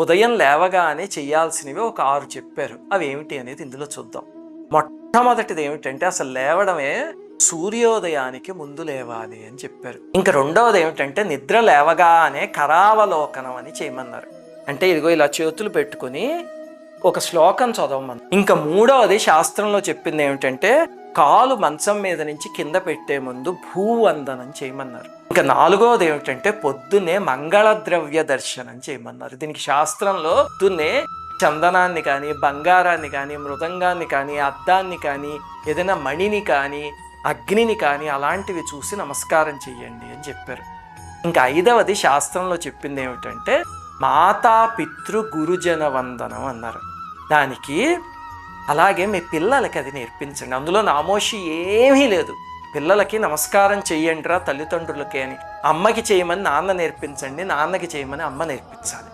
ఉదయం లేవగానే చేయాల్సినవి ఒక 6 చెప్పారు. అవి ఏమిటి అనేది ఇందులో చూద్దాం. మొట్టమొదటిది ఏమిటంటే అసలు లేవడమే సూర్యోదయానికి ముందు లేవాలి అని చెప్పారు. ఇంకా రెండవది ఏమిటంటే నిద్ర లేవగానే కరావలోకనం అని చేయమన్నారు. అంటే ఇదిగో ఇలా చేతులు పెట్టుకుని ఒక శ్లోకం చదవమని. ఇంకా మూడవది శాస్త్రంలో చెప్పింది ఏమిటంటే కాలు మంచం మీద నుంచి కింద పెట్టే ముందు భూవందనం చేయమన్నారు. ఇంకా నాలుగవది ఏమిటంటే పొద్దున్నే మంగళద్రవ్య దర్శనం చేయమన్నారు. దీనికి శాస్త్రంలో పొద్దున్నే చందనాన్ని కానీ, బంగారాన్ని కానీ, మృదంగాన్ని కానీ, అద్దాన్ని కానీ, ఏదైనా మణిని కానీ, అగ్నిని కానీ అలాంటివి చూసి నమస్కారం చెయ్యండి అని చెప్పారు. ఇంకా ఐదవది శాస్త్రంలో చెప్పింది ఏమిటంటే మాతా పితృ గురుజన వందనం అన్నారు. దానికి అలాగే మీ పిల్లలకి అది నేర్పించండి. అందులో నామోషి ఏమీ లేదు. పిల్లలకి నమస్కారం చెయ్యండిరా తల్లిదండ్రులకి అని. అమ్మకి చేయమని నాన్న నేర్పించండి, నాన్నకి చేయమని అమ్మ నేర్పించాలి.